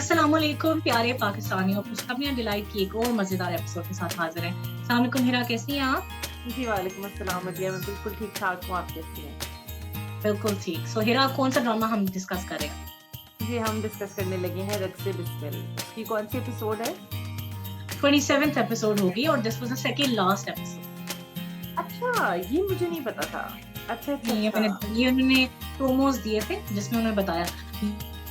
अस्सलामुअलैकुम प्यारे पाकिस्तानियों, खुशखबरियां डिलाइट की एक और मजेदार एपिसोड के साथ हाजिर हैं। अस्सलाम वालेकुम हिरा, कैसी हैं आप? जी, वालेकुम अस्सलाम अदिया, मैं बिल्कुल ठीक-ठाक हूँ, आप कैसी हैं? बिल्कुल ठीक। सो हिरा, कौन सा ड्रामा हम डिस्कस करें? जी, हम डिस्कस करने लगे हैं रग से बिस्मिल। उसकी कौन-सी एपिसोड है? 27th एपिसोड होगी और this was the second last episode. अच्छा, ये मुझे नहीं पता था। अच्छा, अच्छा, ये अच्छा। उन्होंने प्रोमोज दिए थे जिसमें उन्होंने बताया,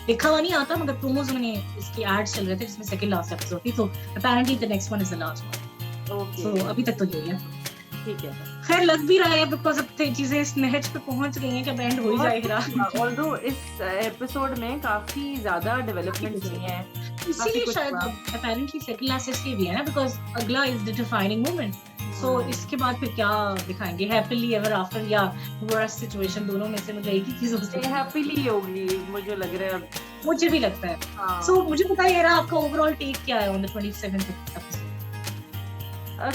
लिखा हुआ नहीं आता मगर प्रोमोज उन्होंने इसकी एड्स चल रहे थे जिसमें सेकंड लास्ट एपिसोड थी। तो apparently the next one is the last one. Okay, so अभी तक तो यही है। ठीक है। खैर लग भी रहा है बिकॉज अब चीजें इस नहज पे पहुंच गई हैं कि बैंड हो ही बहुत जाएगा। कुछ ऑल्दो इस एपिसोड में काफ़ी ज़्यादा डेवलपमेंट्स हुई हैं, काफ़ी इसीलिए कुछ शायद हुआ। अपेरेंटली सेकंड लास्ट इसलिए भी है ना बिकॉज अगला इज द डिफाइनिंग मोमेंट। सो हुँ, इसके बाद फिर क्या दिखाएंगे, हैप्पीली एवर आफ्टर या वर्स्ट सिचुएशन, दोनों में से मतलब एक ही चीज हो ये सकती है। हैप्पीली होगी, मुझे लग रहा है अब। मुझे भी लगता है। हाँ। सो मुझे बताइए रहा आपका ओवरऑल टेक क्या है ऑन द 27th एपिसोड?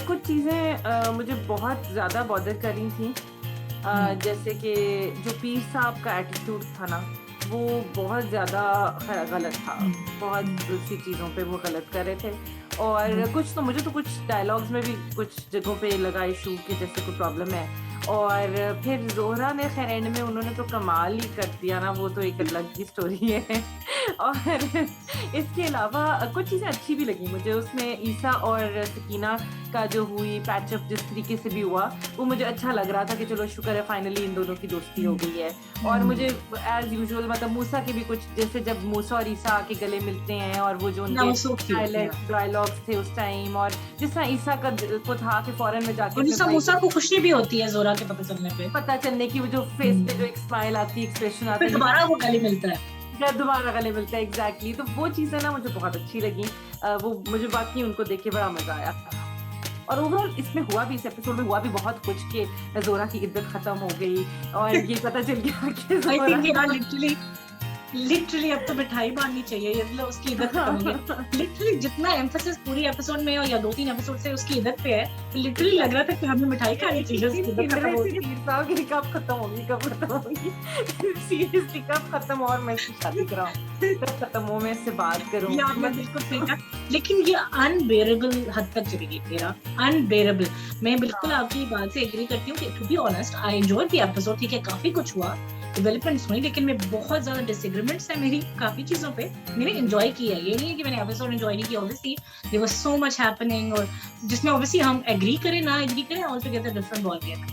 कुछ चीज़ें मुझे बहुत ज़्यादा बॉदर कर रही थी। जैसे कि जो पीर साहब का एटीट्यूड था ना, वो बहुत ज़्यादा गलत था। बहुत सी चीज़ों पे वो गलत कर रहे थे और मुझे तो कुछ डायलॉग्स में भी कुछ जगहों पे लगा इशू कि जैसे कोई प्रॉब्लम है। और फिर ज़ोहरा ने खैर एंड में उन्होंने तो कमाल ही कर दिया ना, वो तो एक अलग ही स्टोरी है। और इसके अलावा कुछ चीज़ें अच्छी भी लगी मुझे उसमें, ईसा और सकीना का जो हुई पैचअप जिस तरीके से भी हुआ, वो मुझे अच्छा लग रहा था कि चलो शुक्र है फाइनली इन दोनों की दोस्ती हो गई है। और मुझे एज़ यूजुअल मतलब मूसा के भी कुछ, जैसे जब मूसा और ईसा आके गले मिलते हैं और वो जो उनके डायलॉग्स थे उस टाइम, और जिस तरह ईसा को था कि फौरन में जाके अपने भाई मूसा को खुशी भी होती है जोरा के पता चलने पे, पता चलने की, वो जो फेस पे जो एक स्माइल आती है, एक्सप्रेशन आता फिर है, दोबारा वो गले मिलता है। जब दोबारा गले मिलता है, एग्जैक्टली। तो वो चीज़ें ना मुझे बहुत अच्छी लगी। वो मुझे वाकई उनको देख के बड़ा मजा आया। और ओवरऑल इसमें हुआ भी, इस एपिसोड में हुआ भी बहुत कुछ कि ज़ोरा की इद्दत खत्म हो गई और ये पता चल गया कि आई ज़ोरा थिंक लिटरली अब तो मिठाई बांटनी चाहिए, ये मतलब उसकी इज्जत खत्म हो गई। लिटरली जितना एम्फेसिस पूरी एपिसोड में या 2-3 एपिसोड से उसकी इज्जत पे है, तो लिटरली लग रहा था कि हमें मिठाई खानी चाहिए, उसकी इज्जत खत्म हो गई। पीर साहब की कब खत्म होगी, कब खत्म होगी। सीरियसली कब खत्म हो और मैं इसकी शादी कराऊं, कब खत्म हो, मैं इससे बात करूं। ये आपने बिल्कुल सही कहा, लेकिन ये अनबेरेबल हद तक चली गई मेरा, अनबेरेबल। मैं बिल्कुल आपकी बात से एग्री करती हूँ कि to be honest I enjoyed the episode. ठीक है, काफी कुछ हुआ, डेवलपमेंट्स हुई, लेकिन मैं बहुत ज्यादा डिसएग्रीमेंट्स है मेरी काफी चीजों पे। मैंने एंजॉय किया, ये नहीं है कि मैंने एपिसोड एंजॉय नहीं किया। Obviously there was so much happening, और जिसमें ऑब्वियसली हम एग्री करें ना एग्री करें, altogether different ball game है।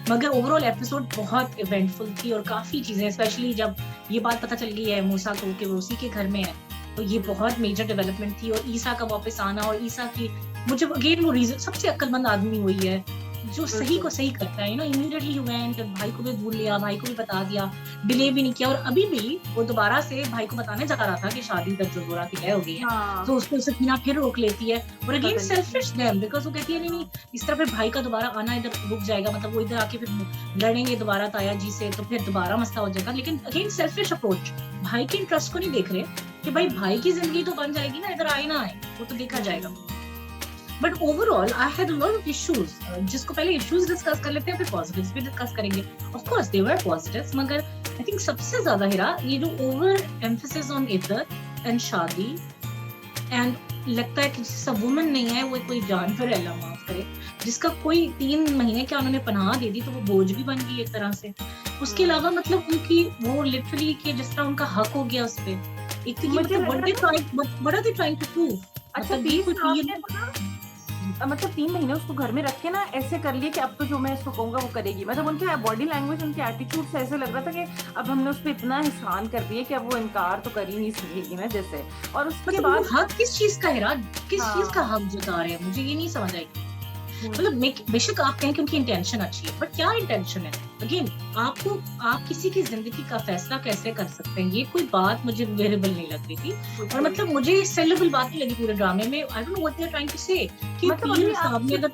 मगर ओवरऑल एपिसोड बहुत इवेंटफुल थी और काफी चीजें, स्पेशली जब ये बात पता चल गई है मूसा को कि वो उसी के घर में है, तो ये बहुत मेजर डेवलपमेंट थी। और ईसा का वापस आना, और ईसा की मुझे अगेन वो रीजन, सबसे अक्लमंद आदमी हुई है जो सही को सही करता है। इमीडिएटली ही वेंट, भाई को भी ढूंढ लिया, भाई को भी बता दिया, डिले भी नहीं किया। और अभी भी वो दोबारा से भाई को बताने जा रहा था कि शादी तक जो जोरा की तय हो गई है, तो उसको सकीना फिर रोक लेती है। और अगेन सेल्फिश देम, बिकॉज वो कहती है नहीं इस तरह फिर भाई का दोबारा आना इधर रुक जाएगा, मतलब वो इधर आके फिर लड़ेंगे दोबारा ताया जी से, तो फिर दोबारा मसला हो जाएगा। लेकिन अगेन सेल्फिश अप्रोच, भाई के इंटरेस्ट को नहीं देख रहे कि भाई की जिंदगी तो बन जाएगी ना, इधर आए ना आए वो तो देखा जाएगा। But overall I had a lot of issues, जिसको पहले इश्यूज डिस्कस कर लेते हैं, फिर पॉजिटिव्स भी डिस्कस करेंगे। Of course they were positives, मगर आई थिंक सबसे ज्यादा हिरा ये जो ओवर एम्फेसिस ऑन इद्दत एंड शादी, एंड लगता है कि सब वुमन नहीं है, वो कोई जानवर है, अल्लाह माफ करे, जिसका कोई 3 महीने क्या उन्होंने पनाह दे दी तो वो बोझ भी बन गई एक तरह से। उसके अलावा मतलब उनकी वो लिटरली कि जिस तरह उनका हक हो गया उस पे, एक तो ये मतलब what are they trying to prove? अच्छा, मतलब 3 महीने उसको घर में रख के ना ऐसे कर लिए कि अब तो जो मैं इसको कहूंगा वो करेगी। मतलब उनके बॉडी लैंग्वेज, उनके एटीट्यूड से ऐसे लग रहा था कि अब हमने उस पर इतना एहसान कर दिया कि अब वो इनकार तो कर ही नहीं सकेगी ना जैसे। और उसके बाद हक किस चीज का है, किस चीज का हक जता रहे हैं, मुझे ये नहीं समझ आई। मतलब बेशक आप कहें कि उनकी इंटेंशन अच्छी है, बट क्या इंटेंशन है? अगेन आप किसी की जिंदगी का फैसला कैसे कर सकते हैं, ये कोई बात मुझे वेरिएबल नहीं लग रही थी। और मतलब मुझे सेलेबल बात नहीं लगी पूरे ड्रामे में। I don't know what they are trying to say कि पीर साहब ने अगर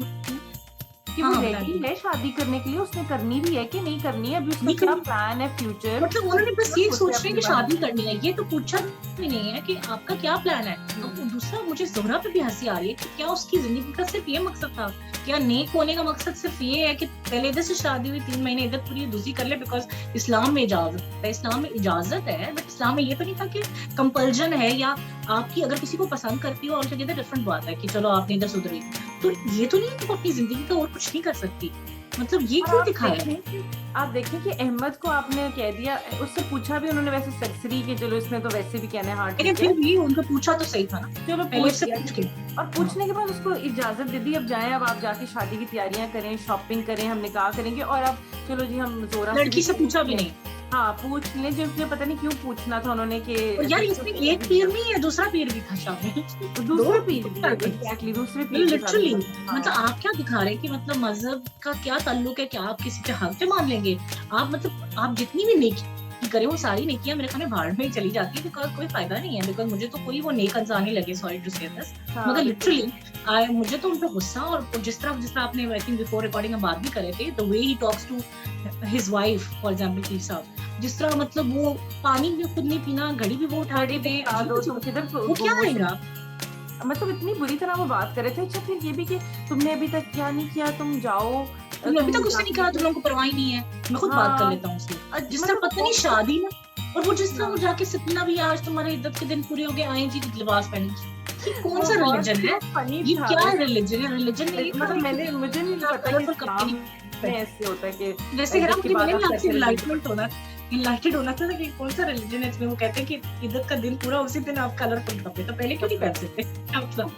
कि हाँ वो हाँ रेडी है शादी करने के लिए, उसने करनी भी है कि नहीं करनी है, अभी उसका नहीं क्या करनी, प्लान है फ्यूचर, मतलब उन्होंने बस ये खुद से सोच रहे हैं अपने कि बारे शादी में। करनी है, ये तो पूछा भी नहीं है कि आपका क्या प्लान है। अब दूसरा, मुझे ज़ोहरा पे भी हंसी आ रही है कि क्या उसकी जिंदगी का सिर्फ ये मकसद था, क्या नेक होने का मकसद सिर्फ ये है कि पहले इधर से शादी हुई 3 महीने इधर पूरी दूसरी कर ले, बिकॉज इस्लाम में इजाजत है, इस्लाम में इजाजत है, बट इस्लाम में ये तो नहीं था कि कंपल्जन है, या आपकी अगर किसी को पसंद करती हो और जगह डिफरेंट बात है कि चलो आपने इधर सुधरी, तो ये तो नहीं है कि वो अपनी जिंदगी का और कुछ नहीं कर सकती। मतलब ये और क्यों दिखाया है? आप देखें कि अहमद को आपने कह दिया, उससे पूछा भी उन्होंने वैसे सरसरी कि चलो इसने तो वैसे भी कहना है हाँ लेकिन ठीक है, फिर भी उनको पूछा तो सही था ना, चलो पहले पूछ उससे लिया, पूछ के। और पूछने के बाद उसको इजाजत दे दी, अब जाएं, अब आप जाके शादी की तैयारियां करें, शॉपिंग करें, हम निकाह करेंगे, और अब चलो जी हम जोरा लड़की से पूछा भी नहीं। हाँ पूछ लें, जो मुझे पता नहीं क्यों पूछना था उन्होंने कि और यार इसमें एक पीर नहीं है, दूसरा पीर भी था शामिल। दूसरे दो पीर भी है, पीर। एग्जैक्टली दूसरे पीर के साथ लिटरली, हाँ। मतलब आप क्या दिखा रहे हैं कि मतलब मजहब का क्या ताल्लुक है, क्या आप किसी के हक पे मान लेंगे? आप मतलब आप जितनी भी नेकी करें वो सारी नेकियां मेरे ख्याल में भाड़ में ही चली जाती है, बिकॉज कोई फायदा नहीं है, बिकॉज मुझे तो कोई वो नेक इंसान नहीं लगे, सॉरी टू से दिस, हाँ, मगर बिल्कुल। लिटरली मुझे तो उन पे गुस्सा, और जिस तरह आपने आई थिंक बिफोर रिकॉर्डिंग हम बात भी करे थे, the way he talks to his wife for example पीर साहब, जिस तरह मतलब वो पानी भी खुद नहीं पीना, घड़ी भी वो उठा देते हैं, वो क्या आएगा? मतलब इतनी बुरी तरह वो बात कर रहे थे। अच्छा फिर ये भी कि तुमने अभी तक क्या नहीं किया, तुम जाओ, तुमने अभी तक उससे नहीं कहा, तुम लोगों को परवाह ही नहीं है, मैं खुद बात कर हाँ, लेता हूँ उससे, जिस मतलब तरह पता नहीं शादी में, और वो जिस तरह वो हाँ। जाके सपना भी आज तुम्हारे इद्दत के दिन पूरे हो गए, आए जी लिबास पहने, ये कौन वो सा बहुत रिलीजन है? funny ये था क्या वैसे। रिलीजन है? रिलीजन में ये मतलब मुझे नहीं पता कि कलरफुल इस्लाम कपड़े में ऐसे होता है कि जैसे है ना, इद्दत के मुझे बाद मिले आप ना आपसे कैसे इनलाइटेड होना था कि कौन सा रिलीजन है इसमें, वो कहते हैं कि इद्दत का दिन पूरा उसी दिन आप कलरफुल कपड़े, तो पहले क्यों नहीं पहन सकते? मतलब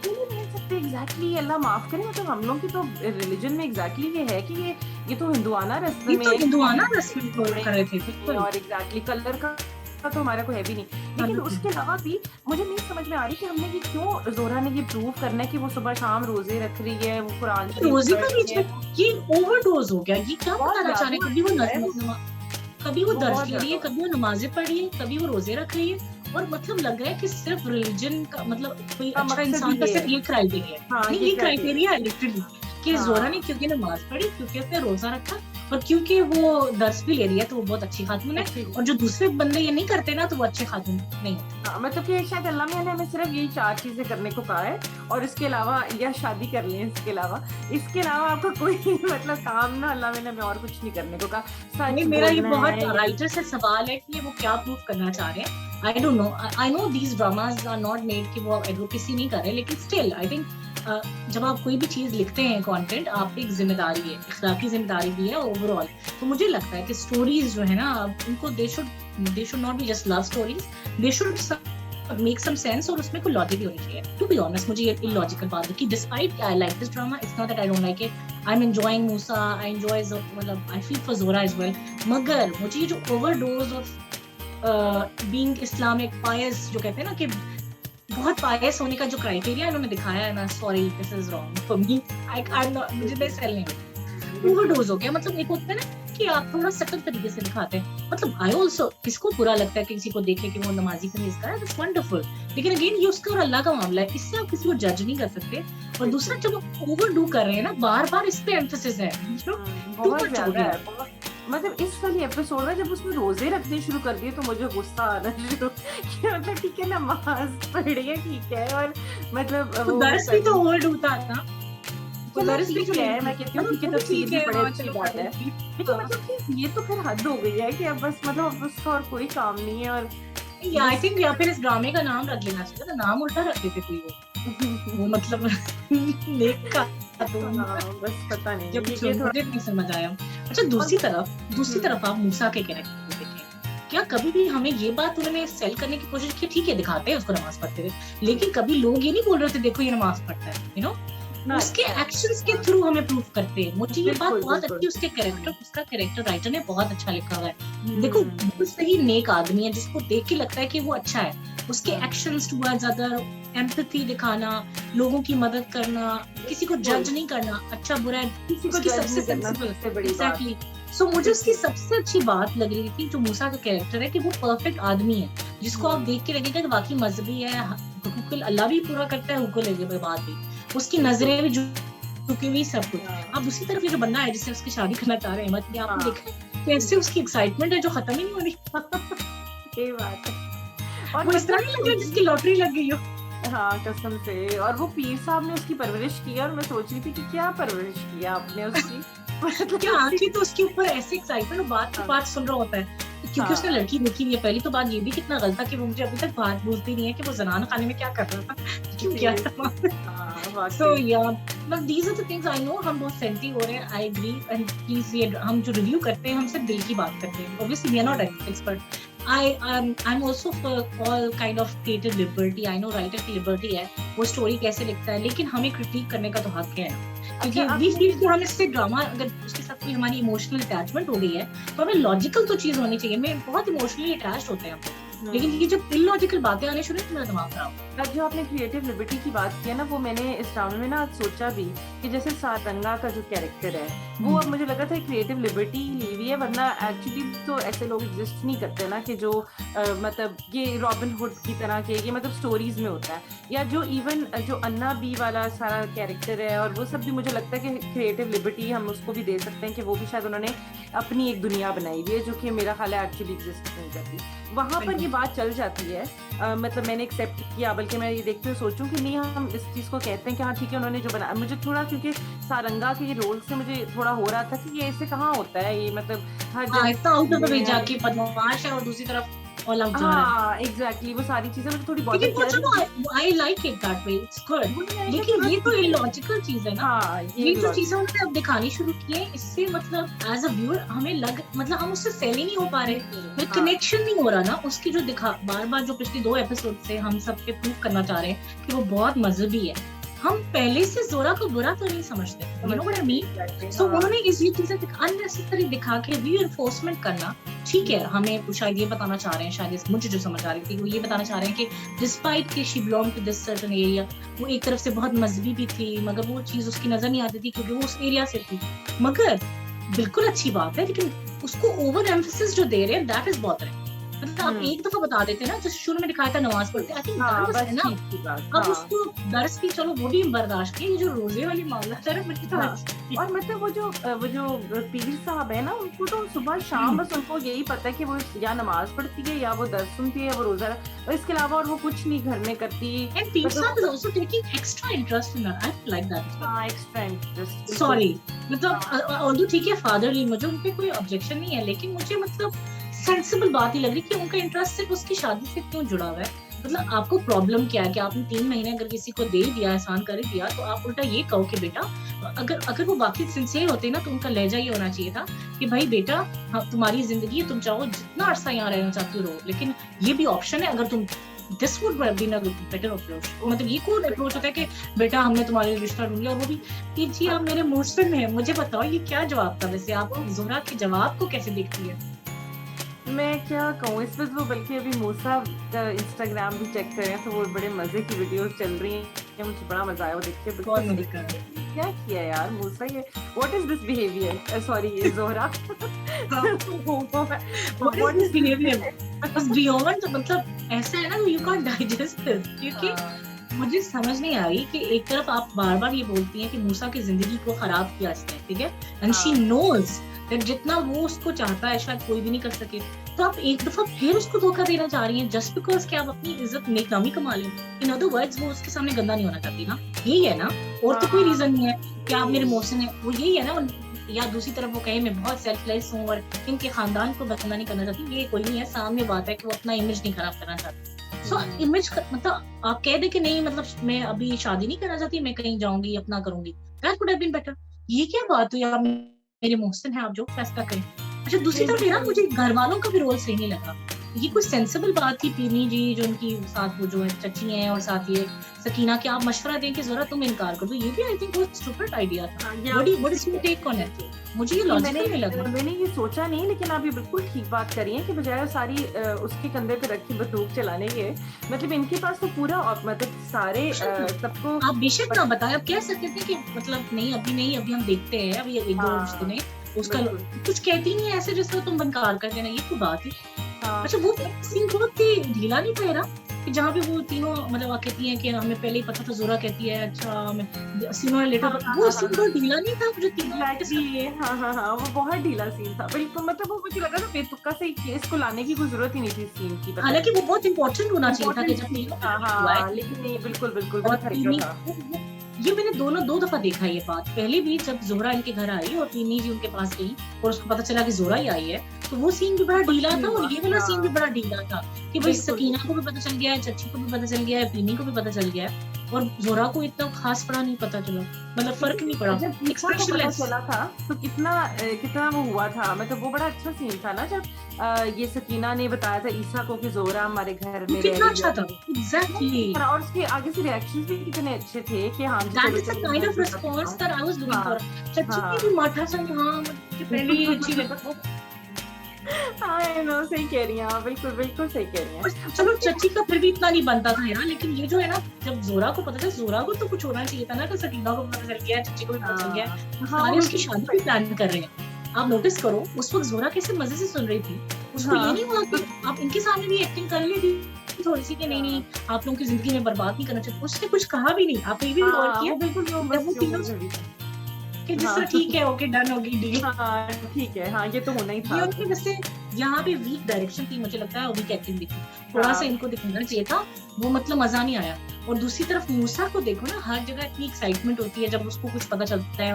एग्जैक्टली, अल्लाह माफ करे, मतलब हम लोग की तो रिलीजन में एग्जैक्टली ये है कि ये तो हिंदुआना रस्म ये में तो है, हिंदुआना रस्म कर रहे थे, बिल्कुल। और एग्जैक्टली कलर का तो हमारा कोई है भी नहीं, लेकिन उसके अलावा भी मुझे नहीं समझ में आ रही कि हमने ये क्यों, जोरा ने ये प्रूव करना है कि वो सुबह शाम रोजे रख रही है, वो कुरान शरीफ रोजे पढ़ का रही है। ये ओवरडोज हो गया, ये क्या बहुत बताना चाह रहे हैं? ज्यादा कभी वो वो दर्ज बहुत ले रही है, ज्यादा। कभी वो नमाजें पढ़ रही है, कभी वो रोजे रख रही है, और मतलब लग रहा है कि सिर्फ रिलीजन का मतलब कोई का अच्छा मकसद इंसान का ये सिर्फ है। ये क्राइटेरिया है। हाँ, नहीं, ये ये क्राइटेरिया है लिटरली कि हाँ। जोरा ने क्योंकि नमाज पढ़ी, क्योंकि उसने रोजा रखा, और क्योंकि वो दर्स भी ले रही है, तो वो बहुत अच्छी खातून है, और जो दूसरे बंदे ये नहीं करते ना, तो वो अच्छे खातून नहीं होते। हाँ, मतलब कि शायद अल्लाह मियां ने हमें सिर्फ यही 4 चीजें करने को कहा है, और इसके अलावा या शादी कर लें, इसके अलावा आपका कोई मतलब काम ना, अल्लाह मियां ने हमें और कुछ नहीं करने को कहा। सच मेरा ये बोलना बहुत है, राइटर से सवाल है कि वो क्या प्रूव करना चाह रहे हैं। I don't know, I know these dramas are not made कि वो एडवोकेसी नहीं कर रहे, लेकिन स्टिल आई थिंक जब आप कोई भी चीज लिखते हैं कंटेंट, आप एक जिम्मेदारी है, इखलाकी जिम्मेदारी भी है ओवरऑल। तो मुझे लगता है कि स्टोरीज जो है ना, उनको they should not be just love stories, they should make some sense, और उसमें कोई लॉजिक भी होनी चाहिए। टू बी ऑनेस्ट, मुझे ये इलॉजिकल बात है कि despite I like this drama, it's not that I don't like it, I am enjoying Musa, I enjoy मतलब आई फील फॉर जोरा एज वेल, मगर मुझे ये जो ओवरडोज ऑफ बीइंग इस्लामिक पायस, जो कहते हैं ना कि बहुत पायस होने का जो क्राइटेरिया इन्होंने दिखाया है ना, sorry this is wrong for me, I not, मुझे बेस्ट सेल नहीं, ओवरडोज हो गया। मतलब एक होता है ना कि आप थोड़ा सख्त तरीके से दिखाते हैं, मतलब आई ऑल्सो, किसको बुरा लगता है कि किसी को देखे कि वो नमाजी परहेजगार है, दैट्स वंडरफुल, लेकिन अगेन ये उसका और अल्लाह का मामला है, इससे आप किसी को जज नहीं कर सकते। और दूसरा, जब आप ओवरडू कर रहे हैं ना, बार बार इस पे एम्फेसिस है, बहुत ज्यादा है, मतलब इस वाली एपिसोड में जब उसने रोजे रखने शुरू कर दिए तो मुझे गुस्सा आना शुरू कि मतलब ठीक है नमाज पढ़ी है, ठीक है, और मतलब तो दर्स भी तो ओवरडू था ना, दर्स भी क्या है, मैं कहती हूँ कि तफसीर भी बड़ी अच्छी बात है, लेकिन मतलब कि ये तो फिर हद हो गई है कि अब बस मतलब अब उसका और कोई काम नहीं है। और आई थिंक या फिर इस ड्रामे का नाम रख लेना चाहिए था, नाम उल्टा रखते थे कोई वो मतलब नेक का, तो बस पता नहीं, जब ये मुझे नहीं समझ आया। अच्छा, दूसरी तरफ आप मूसा के कैरेक्टर को देखें, क्या कभी भी हमें ये बात उन्होंने सेल करने की कोशिश की, ठीक है दिखाते हैं उसको नमाज पढ़ते हुए, लेकिन कभी लोग ये नहीं बोल रहे थे देखो ये नमाज पढ़ता है, यू नो, उसके एक्शंस के थ्रू हमें प्रूफ करते हैं। मुझे ये बात बहुत अच्छी, उसका कैरेक्टर राइटर ने बहुत अच्छा लिखा हुआ है। देखो वो सही नेक आदमी है, जिसको देख के लगता है कि वो अच्छा है, उसके एक्शंस टुवर्ड्स अदर, एम्पैथी दिखाना, लोगों की मदद करना, किसी को जज नहीं करना, अच्छा बुरा है, उसकी सबसे सेंसिबल, एग्जैक्टली। सो मुझे उसकी सबसे अच्छी बात लग रही थी जो मूसा का कैरेक्टर है, कि वो परफेक्ट आदमी है, जिसको आप देख के लगेगा कि वाकई मजहबी है, हुकूक अल्लाह भी पूरा करता है, हुकूक बात भी, उसकी नजरें भी जो टुकी हुई सब कुछ। हाँ, अब दूसरी तरफ ये जो बंदा है जिससे उसकी शादी करना चाह रहे हैं, मतलब आपने हाँ, देखा है कैसे उसकी एक्साइटमेंट है जो खत्म ही नहीं हो रही। ये बात है। और वो इस तरह मतलब नहीं लग रहा जिसकी लॉटरी लग गई हो। हाँ, कसम से। और वो पीर साहब ने उसकी परवरिश की, और मैं सोच रही थी कि क्या परवरिश की आपने उसकी। क्या मतलब आंखें तो उसके ऊपर ऐसे एक्साइटमेंट, वो बात की हाँ, बात सुन रहा होता है क्योंकि उसने हाँ, लड़की देखी नहीं है। पहली तो बात ये भी कितना गलत था कि वो मुझे अभी तक बात भूलती नहीं है कि वो जनान खाने में क्या कर रहा था, क्यों किया था। सीरियसली, हाँ, सो वाकई। या मतलब these are the things I know. हम बहुत सेंटी हो रहे हैं, आई एग्री। एंड प्लीज ये हम जो रिव्यू करते हैं हम सिर्फ दिल की बात करते हैं, obviously we are not hmm, expert. I'm also for all kind of creative liberty. I know writer की liberty है, वो स्टोरी कैसे लिखता है, लेकिन हमें क्रिटिक करने का तो हक है ना, अच्छा क्योंकि वी फील कि हम इससे ड्रामा, अगर उसके साथ कोई हमारी इमोशनल अटैचमेंट हो गई है तो हमें लॉजिकल तो चीज होनी चाहिए। मैं बहुत इमोशनली अटैच्ड होते हैं हम, लेकिन ये जब इलॉजिकल बातें आने शुरू तो मेरा दिमाग खराब। अब जो आपने क्रिएटिव लिबर्टी की बात की है ना, वो मैंने इस राउंड में ना आज सोचा भी कि जैसे सारंगा का जो कैरेक्टर है वो, अब मुझे लगा था क्रिएटिव लिबर्टी ली हुई है, वरना एक्चुअली तो ऐसे लोग एग्जिस्ट नहीं करते ना कि जो मतलब ये रॉबिन हुड की तरह के, ये मतलब स्टोरीज में होता है, या जो इवन जो अन्ना बी वाला सारा कैरेक्टर है, और वो सब भी मुझे लगता है कि क्रिएटिव लिबर्टी हम उसको भी दे सकते हैं कि वो भी शायद उन्होंने अपनी एक दुनिया बनाई हुई है जो कि मेरा ख्याल है एक्चुअली एग्जिस्ट नहीं करती। वहां पर ये बात चल जाती है। मतलब मैंने एक्सेप्ट किया, बल्कि मैं ये देखते हुए सोचूं कि नहीं, हम इस चीज को कहते हैं कि हाँ ठीक है, उन्होंने जो बनाया, मुझे थोड़ा, क्योंकि सारंगा के ये रोल से मुझे थोड़ा हो रहा था कि ये ऐसे कहाँ होता है, ये मतलब हर हाँ, इतना आउट ऑफ द वे जगह। जाके बदमाश है और दूसरी तरफ ऑल आउट जा रहा है। हाँ, एग्जैक्टली, वो सारी चीजें मुझे थोड़ी लेकिन वो बॉदर कर रही चलो I like it that way, it's good. थी। लेकिन ये तो इलॉजिकल चीज है ना। हाँ, ये जो चीजें उन्होंने अब दिखानी शुरू की है, इससे मतलब एज अ व्यूअर हमें मतलब हम उससे सेल ही नहीं हो पा रहे, मतलब हाँ, कनेक्शन नहीं हो रहा ना उसकी, जो दिखा बार बार जो पिछली 2 एपिसोड से हम सबके प्रूव करना चाह रहे हैं कि वो बहुत मजहबी है। हम पहले से जोरा को बुरा तो नहीं समझते, you know what I mean. So उन्होंने इस ये चीजें अननेसेसरी दिखा के रीइंफोर्समेंट करना, ठीक है, हमें शायद ये बताना चाह रहे हैं, शायद मुझे जो समझ आ रही थी वो ये बताना चाह रहे हैं कि डिस्पाइट कि she belong to this certain area, वो एक तरफ से बहुत मजहबी भी थी, मगर वो चीज उसकी नजर नहीं आती थी क्योंकि वो उस एरिया से थी। मगर बिल्कुल अच्छी बात है, लेकिन उसको ओवर एम्फेसिस जो दे रहे हैं दैट इज बॉदरिंग। मतलब आप एक दफा बता देते ना, जैसे शुरू में दिखाया था नमाज पढ़ते, आई थिंक हाँ, बस बस है ना। ठीक की बात। अब हाँ, उसको दर्स की चलो वो भी बर्दाश्त की, ये जो रोजे वाली मामला था ना मुझे तो हाँ। अच्छी- और मतलब वो जो पीर साहब है ना, उनको तो सुबह शाम बस उनको यही पता है कि वो या नमाज पढ़ती है, या वो दर्स सुनती है, या वो रोजा और इसके अलावा और वो कुछ नहीं घर में करती। And Pete Saab is also taking extra interest in her. I like that. हाँ, एक्स्ट्रा इंटरेस्ट। Sorry, मतलब although ठीक है फादरली, मुझे उनपे कोई ऑब्जेक्शन नहीं है, लेकिन मुझे मतलब सेंसिबल बात ही लग रही कि उनका इंटरेस्ट सिर्फ उसकी शादी से क्यों जुड़ा हुआ है। मतलब आपको प्रॉब्लम क्या है कि आपने 3 महीने अगर किसी को दे दिया, एहसान कर ही दिया, तो आप उल्टा ये कहो कि बेटा, अगर वो बाकी सिंसियर होते ना तो उनका लहजा ये होना चाहिए था कि भाई बेटा, हाँ तुम्हारी जिंदगी है, तुम चाहो जितना अरसा यहाँ रहना चाहती हो, लेकिन ये भी ऑप्शन है अगर तुम, this would been a better approach. मतलब ये कौन अप्रोच होता है कि बेटा हमने तुम्हारे लिए रिश्ता ढूंढ लिया, और वो भी कि जी आप मेरे मोहसिन हैं। मुझे बताओ ये क्या जवाब था वैसे, आप जोहरा के जवाब को कैसे देखती है? मैं क्या कहूँ इस वक्त, वो बल्कि अभी मूसा का इंस्टाग्राम भी चेक करें तो वो बड़े मजे की वीडियोस चल रही हैं, मुझे बड़ा मजा आया वो देख के। कौन मजे कर रहा है? क्या किया यार मूसा, ये what is this behaviour, sorry ये Zohra What is behavior? Because beyond मतलब ऐसा है ना, you can't digest this, क्योंकि मुझे समझ नहीं आ रही कि एक तरफ आप बार बार ये बोलती हैं कि मूसा की जिंदगी को खराब किया इसने, ठीक है, एंड शी नोज दैट जितना वो उसको चाहता है शायद कोई भी नहीं कर सके, तो आप एक दफा फिर उसको धोखा देना चाह रही हैं जस्ट बिकॉज कि आप अपनी इज्जत नेकनामी कमा लें। इन अदर वर्ड्स वो उसके सामने गंदा नहीं होना चाहती ना, यही है ना, और तो कोई रीजन नहीं है कि आप मेरे मोहसिन है, वो यही है ना। या दूसरी तरफ वो कहे मैं बहुत सेल्फलेस हूँ और इनके खानदान को बदनाम नहीं करना चाहती, ये कोई नहीं है, सामने बात है कि वो अपना इमेज नहीं खराब करना चाहती। सो इमेज मतलब आप कह दे कि नहीं, मतलब मैं अभी शादी नहीं करना चाहती, मैं कहीं जाऊंगी अपना करूंगी, that would have been better. ये क्या बात हुई, आप मेरे मोहसिन है, आप जो फैसला करें। अच्छा दूसरी तरफ ना, मुझे घर वालों का भी रोल सही नहीं लगा। ये कोई सेंसिबल बात थी पीनी जी जो उनकी साथ वो जो है चची हैं, और साथ ये सकीना के आप मशवरा दें कि जरा तुम इनकार कर दो, ये भी आई थिंक बहुत स्टूपिड आइडिया था। What is your take on it? मुझे ये लॉजिकल नहीं लगा। मैंने ये सोचा नहीं, लेकिन आप ये बिल्कुल ठीक बात करी है कि बजाय सारी उसके कंधे पे रखी बंदूक चलाने के, मतलब इनके पास तो पूरा मतलब सारे सबको। आप बेशक ना बताएं, आप कह सकते थे कि मतलब नहीं अभी हम देखते हैं, अभी एक दो दिन उसका कुछ कहती नहीं है ऐसे जैसे तुम इनकार कर देना, ये तो बात है। अच्छा वो सीन बहुत ही ढीला नहीं था ना? कि जहाँ पे वो तीनों मतलब कहती हैं कि हमें पहले ही पता था, जोरा कहती है अच्छा हमें सीनों ने लेटर, वो सीन तो ढीला नहीं था जो तीनों एग्जैक्टली, हाँ, वो बहुत ढीला सीन था बिल्कुल। मतलब वो मुझे लगा था बेतुका से केस को लाने की कोई जरूरत ही नहीं थी सीन की। हालांकि वो बहुत इंपॉर्टेंट होना चाहिए था कि जब तीनों हुआ है, लेकिन नहीं, बिल्कुल और बहुत हल्का था। ये मैंने दो दफा देखा ये बात। पहले भी जब जोहरा इनके घर आई और तीनी जी उनके पास गई और उसको पता चला कि जोहरा ही आई है, तो वो सीन भी बड़ा ढीला था और ये वाला सीन भी बड़ा ढीला था कि भाई सकीना को भी पता चल गया है, चच्ची को भी पता चल गया है, पीनी को भी पता चल गया है, और जोहरा को इतना खास पड़ा नहीं पता चला, मतलब फर्क नहीं पड़ा। जब एक्सप्रेशनलेस चला था तो कितना वो हुआ था, मतलब वो बड़ा अच्छा सीन था ना जब ये सकीना ने बताया था ईसा को कि जोहरा हमारे घर में कितना अच्छा था। एग्जैक्टली, और उसके आगे से रिएक्शंस भी कितने अच्छे थे कि हाँ that is the kind of response that I was looking for. चच्ची की भी माठा सा हाँ मुझे पहले ही अच्छी लगी। आई नो, सही कह रही हैं, बिल्कुल सही कह रही हैं। चलो चच्ची का फिर भी इतना नहीं बनता था यार, लेकिन ये जो है ना, जब जोरा को पता था, जोरा को तो कुछ होना चाहिए था ना कि सकीना को पता चल गया, चच्ची को भी पता चल गया, सारे उसकी शादी भी प्लान कर रहे हैं। आप नोटिस करो उस वक्त जोरा कैसे मजे से सुन रही थी, उसको ये नहीं हुआ कि आप इनके सामने भी एक्टिंग कर ली थी थोड़ी सी कि नहीं आप लोगों की जिंदगी में बर्बाद नहीं करना चाहिए, उसने कुछ कहा भी नहीं। आपने ये भी गौर किया बिल्कुल कि जिस तरह ठीक है ओके डन होगी डील, ठीक है, हाँ ये तो होना ही था। ये उनकी वैसे यहाँ पे वीक डायरेक्शन थी मुझे लगता है, वीक एक्टिंग दिखी, थोड़ा सा इनको दिखाना चाहिए था, वो मतलब मजा नहीं आया। और दूसरी तरफ मूसा को देखो ना, हर जगह इतनी एक्साइटमेंट होती है जब उसको कुछ पता चलता है,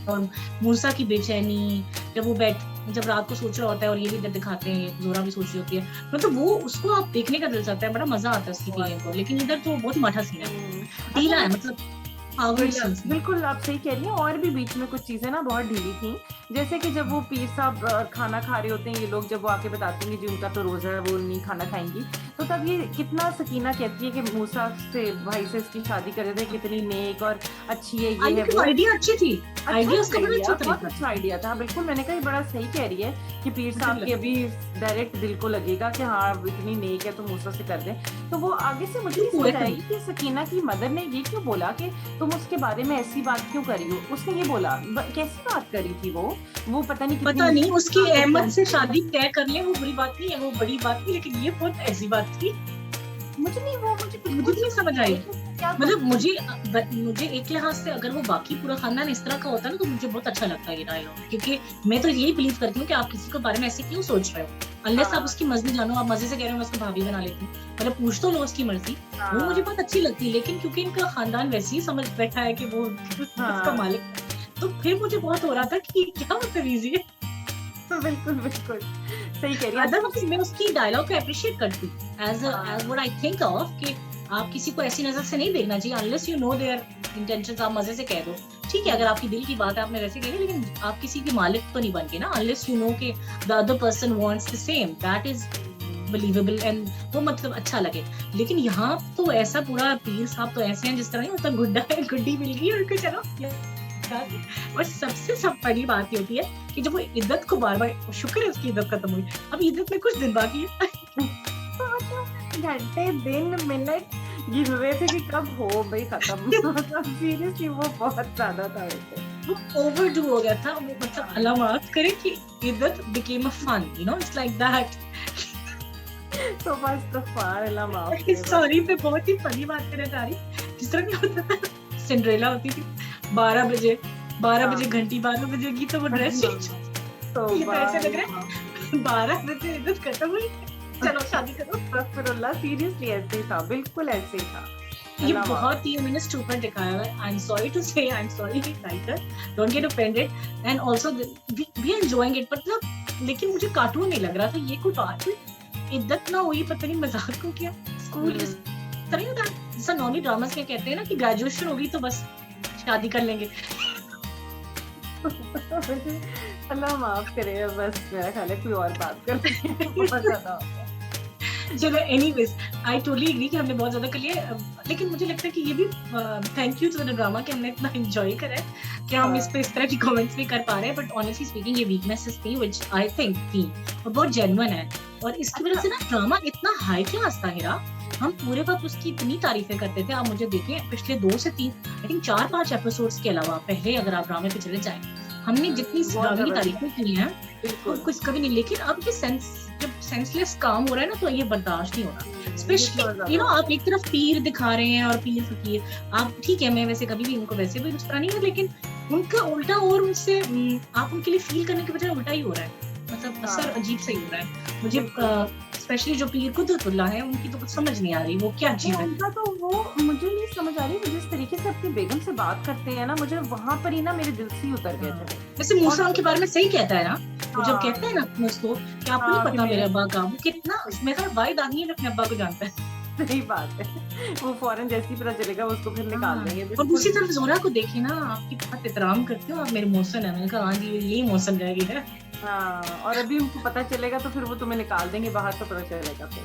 और मूसा की बेचैनी जब वो जब रात को सोच रहा होता है और ये भी दिखाते हैं, जोरा भी सोच रही होती है, मतलब वो उसको आप देखने का दिल चाहता है, बड़ा मजा आता है उसकी फीलिंग को। लेकिन इधर तो बहुत माठा सीन है, ढीला है, मतलब बिल्कुल आप सही कह रही हैं। और भी बीच में कुछ चीजें ना बहुत ढीली थी, जैसे कि जब वो पीर साहब खाना खा रहे होते हैं, ये लोग जब वो आके बताते हैं कि जी उनका तो रोजा है, वो नहीं खाना खाएंगी, तो तब ये कितना सकीना कहती है कि मूसा से भाई से इसकी शादी कर देते, कितनी नेक और अच्छी है, ये है वो। आइडिया अच्छी थी, आइडिया उसका बड़ा अच्छा आइडिया था, बिल्कुल। मैंने कहा बड़ा सही कह रही है कि पीर साहब की अभी डायरेक्ट दिल को लगेगा कि हाँ इतनी नेक है तो मूसा से कर दे। तो वो आगे से मुझे समझ आई कि सकीना की मदर ने ये क्यों बोला कि तुम उसके बारे में ऐसी बात क्यों करी हो। उसने ये बोला, कैसी बात करी थी वो पता नहीं उसकी अहमद से शादी तय कर ले, वो बुरी बात नहीं है, वो बड़ी बात नहीं, लेकिन ये बहुत ऐसी बात थी मुझे नहीं समझ आई। मतलब मुझे एक लिहाज से अगर वो बाकी पूरा खानदान इस तरह का होता है ना, तो मुझे बहुत अच्छा लगता है ये डायलॉग, क्योंकि मैं तो यही बिलीव करती हूँ कि आप किसी के बारे में ऐसे क्यों सोच रहे हो, अनलेस आप उसकी मर्जी जानो, आप मजे से कह रहे हो मैं उसको भाभी बना लेती हूँ, मतलब पूछ तो लो उसकी मर्जी, वो मुझे बहुत अच्छी लगती है। लेकिन क्योंकि इनका खानदान वैसे ही समझ बैठा है कि वो उसका मालिक, तो फिर मुझे बहुत हो रहा था कि क्या बदतमीजी है। बिल्कुल सही कह रही है। अदरवाइज मैं उसकी डायलॉग को अप्रिशिएट करती हूँ as what I think of, कि आप किसी को ऐसी नजर से नहीं देखना चाहिए unless you know their intentions. आप मजे से कह दो, ठीक है, अगर आपकी दिल की बात है आपने वैसे कही, लेकिन आप किसी के मालिक तो नहीं बन के ना, अनलेस यू नो कि the other person wants the same, that is believable and वो मतलब अच्छा लगे। लेकिन यहाँ तो ऐसा पूरा पीर साहब तो ऐसे हैं जिस तरह नहीं होता, गुड्डा है गुड्डी मिल गई और कुछ चलो। और सबसे बड़ी बात ये होती है कि जब वो इद्दत को बार-बार, शुक्र है उसकी इद्दत खत्म हुई, अब इद्दत में कुछ दिन बाकी है, घंटे दिन मिनट गिन रहे थे कि कब हो भाई खत्म। सीरियसली वो बहुत ज्यादा था, वो ओवरडू हो गया था। वो मतलब अल्लाह माफ करे कि इद्दत became a fun, you know, it's like that. तो बस तो अल्लाह माफ करे। सॉरी मैं बहुत ही फनी बात करने जा रही, जिस तरह क्या होता था, सिंड्रेला होती थी 12 बजे घंटी 12 बजेगी तो वो ड्रेस चेंज, तो ऐसे लग रहा है 12 बजे इद्दत खत्म हुई, चलो शादी करो। अस्तगफिरुल्लाह, सीरियसली ऐसे ही था, बिल्कुल ऐसे ही था। ये बहुत ही मैंने स्टूपिड दिखाया है। आई am sorry to say, I am sorry writer, don't get offended and also we enjoying it, मतलब लेकिन मुझे कार्टून नहीं लग रहा था ये। कोई बात इद्दत ना हुई, पता नहीं मजाक को किया। स्कूल इस तरह होता है, जैसा नॉर्मली ड्रामास में कहते हैं ना कि ग्रेजुएशन होगी तो बस शादी कर लेंगे। अल्लाह माफ करे, बस मेरा ख्याल है कोई और बात कर चलो एनीवेज, आई टोटली एग्री कि हमने बहुत ज्यादा कर लिया, लेकिन मुझे लगता है कि ये भी thank you to the drama कि हमने इतना एंजॉय करा है कि हम इस पे इस तरह की कमेंट्स भी कर पा रहे हैं। बट ऑनेस्टली स्पीकिंग ये वीकनेसेस थी व्हिच आई थिंक थी और बहुत जेन्युइन है, और इसकी वजह से ना ड्रामा इतना हाई क्लास था हिरा, हम पूरे वक्त उसकी इतनी तारीफें करते थे। आप मुझे देखें पिछले 2 से 3 आई थिंक 4-5 एपिसोड्स के अलावा पहले अगर आप ड्रामे पे चले जाएं हमने जितनी बहुत ड्रामे की जबरदस्त, तारीफें की हैं वो बिल्कुल। कुछ कभी नहीं, लेकिन अब ये जब सेंसलेस काम हो रहा है ना तो ये बर्दाश्त नहीं हो रहा। ये थोड़ा स्पेशली ज्यादा हो आप एक तरफ पीर दिखा रहे हैं और पीर फकीर, आप ठीक है, मैं वैसे कभी भी उनको वैसे भी गुस्सा नहीं है, लेकिन उनका उल्टा और उनसे आप उनके लिए फील करने के बजाय उल्टा ही हो रहा है, मतलब असर हाँ अजीब से ही हो रहा है मुझे। बिल्कुल। स्पेशली जो पीर कुदरतुल्लाह है उनकी तो कुछ समझ नहीं आ रही, वो क्या वो चीज है। उनका तो वो मुझे नहीं समझ आ रही, वो जिस तरीके से अपनी बेगम से बात करते हैं ना, मुझे वहां पर ही ना मेरे दिल से ही उतर गए हाँ। थे। वैसे और मूसा उनके बारे में सही कहता है ना, वो जब हाँ कहता है ना अपने उसको कि आपको नहीं हाँ कि पता मेरे मेरे अब्बा का, वो कितना मेरा वाहिद आदमी है जो अपने अब्बा को जानता है। सही बात है। वो फौरन जैसे ही पता चलेगा वो उसको फिर निकाल हाँ, देंगे, और दूसरी बिल्कुल। तरफ जोरा को देखे ना, आपकी बहुत एहतराम करती हूँ, आप मेरे मोहसिन है। मैंने कहा हाँ जी यही मोहसिन रहेगी है। हाँ, और अभी उनको पता चलेगा तो फिर वो तुम्हें निकाल देंगे बाहर, तो पता चलेगा फिर।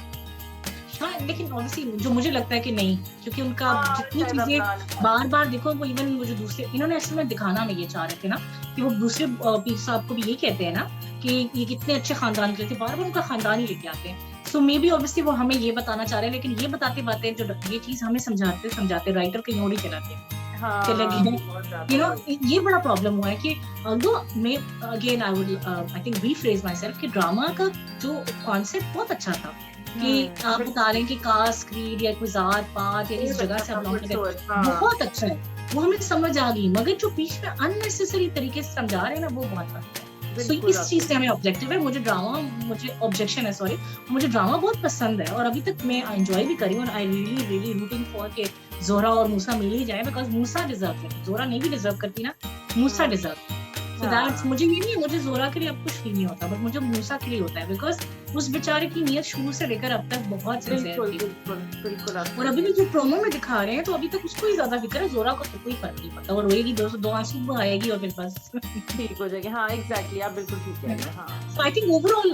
हाँ लेकिन ऑब्वियसली जो मुझे लगता है कि नहीं, क्योंकि उनका हाँ जितनी शायद चीजें अपना निकाल बार देंगे। बार देखो, वो इवन वो जो दूसरे इन्होंने असल में दिखाना में ये चाह रहे थे ना कि वो दूसरे पीर साहब को भी ये कहते हैं ना कि ये कितने अच्छे खानदान के थे, बार बार उनका खानदान ही लेके आते हैं। सो मे बी ऑब्वियसली वो हमें ये बताना चाह रहे हैं, लेकिन ये बताते बातें जो ये चीज हमें समझाते समझाते राइटर कहीं और ही चलाते हैं, चले हाँ गए। बहुत यू ज्यादा नो ये बड़ा प्रॉब्लम हुआ है कि although मैं again I would I think rephrase my self कि ड्रामा का जो कॉन्सेप्ट बहुत अच्छा था कि आप बता रहे हैं कि कास्ट क्रीड या कोई जात पात या इस जगह से आप बिलोंग करते हैं, हाँ बहुत अच्छा है, वो हमें समझ आ गई, मगर जो बीच में अननेसेसरी तरीके से समझा रहे हैं ना वो बहुत गलत है। सो बिल्कुल इस चीज से हमें ऑब्जेक्टिव है, मुझे ऑब्जेक्शन है सॉरी, मुझे ड्रामा बहुत पसंद है और अभी तक मैं एंजॉय भी करी हूँ। I really really rooting for के जोरा और मूसा मिल ही जाए, बिकॉज मूसा डिजर्व है, जोरा नहीं भी डिजर्व करती ना, मूसा हाँ डिजर्व। सो हाँ दैट्स, मुझे ये नहीं है मुझे जोरा के लिए अब कुछ फील नहीं होता, बट मुझे मूसा के लिए होता है, बिकॉज उस बेचारे की नीयत शुरू से लेकर अब तक बहुत सिंसियर बिल्कुल थी। बिल्कुल बिल्कुल आप और अभी भी जो प्रोमो में दिखा रहे हैं तो अभी तक उसको ही ज्यादा फिक्र है, जोरा को तो कोई फर्क नहीं पड़ता, वो रोएगी दो आंसू आएगी और फिर बस। ठीक हो जाएगी। हाँ एग्जैक्टली, आप बिल्कुल ठीक कह रहे हैं। हाँ So I think overall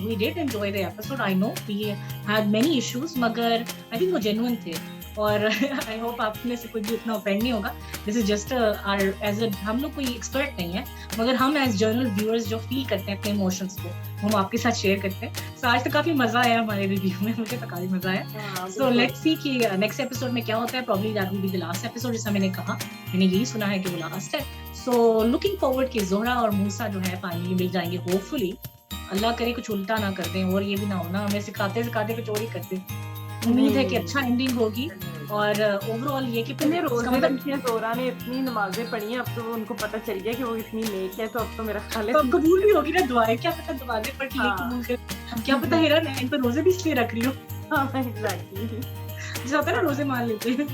we did enjoy the episode. I know we had many issues, मगर I think वो genuine थे और I hope आप में से कोई भी उतना offend नहीं होगा. This is just our as a हम लोग कोई expert नहीं है, मगर हम as journal viewers जो feel करते हैं अपने emotions को हम आपके साथ share करते हैं. So आज तो काफी मजा आया हमारे review में, मुझे तो काफी मजा आया. हाँ So बिल्कुल। let's see कि next episode में क्या होता है. Probably that will be the last episode, जैसा मैंने कहा, मैंने यही सुना है कि वो last है. So looking forward कि जोहरा और मूसा जो है फाइनली मिल जाएंगे होपफुली, अल्लाह करे कुछ उल्टा ना कर दें और ये भी ना हो ना हमें सिखाते सिखाते कुछ और ही करते। उम्मीद है कि अच्छा एंडिंग होगी और ओवरऑल ये कि इतने इसका रोजे मतलब रखे हैं, जोरा ने इतनी नमाजें पढ़ी हैं, अब तो उनको पता चल गया कि वो इतनी नेक है, तो अब तो मेरा ख्याल तो है कबूल भी होगी ना दुआएं, क्या पता दुआएं पढ़ी है हाँ। कबूल कर, क्या पता हेरा नैन पर रोजे भी इसलिए रख रही हो, हाँ एग्जैक्टली। जैसा होता है ना रोजे मान लेते हैं।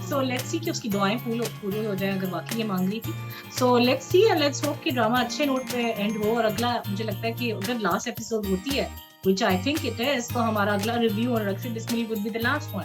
सो लेट्स सी कि उसकी दुआएं पूरी हो जाए अगर वाकई ये मांग रही थी। So let's see and let's hope कि ड्रामा अच्छे नोट पे एंड हो और अगला मुझे लगता है कि अगर लास्ट एपिसोड होती है which I think it is, तो हमारा अगला रिव्यू और रक्सी Bismil would be the last one.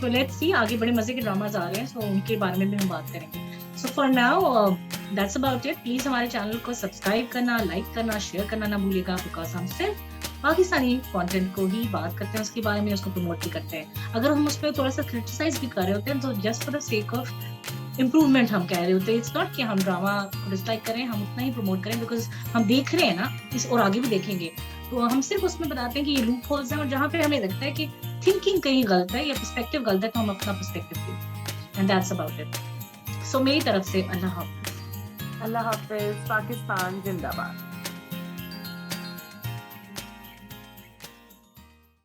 So let's see, आगे बड़े मजे के ड्रामास आ रहे हैं, सो उनके बारे में भी हम बात करेंगे। So for now that's about it. Please हमारे चैनल को सब्सक्राइब करना, लाइक करना, शेयर करना ना भूलिएगा, बिकॉज हम सिर्फ पाकिस्तानी कंटेंट को ही बात करते हैं, उसके बारे में उसको प्रमोट भी करते हैं। अगर हम उस पर थोड़ा सा क्रिटिसाइज भी कर रहे होते हैं तो just for the sake of improvement हम कह रहे होते हैं। इट्स नॉट कि हम ड्रामा को डिसलाइक करें, हम उतना ही प्रमोट करें बिकॉज हम देख रहे हैं ना इस और आगे भी देखेंगे, तो हम सिर्फ उसमें बताते हैं कि ये लूप होल्स हैं और जहाँ पे हमें लगता है कि थिंकिंग कहीं गलत है या पर्सपेक्टिव गलत है तो हम अपना पर्सपेक्टिव दें, एंड दैट्स अबाउट इट। सो मेरी तरफ से अल्लाह हाफ़िज़। अल्लाह हाफिज। पाकिस्तान जिंदाबाद।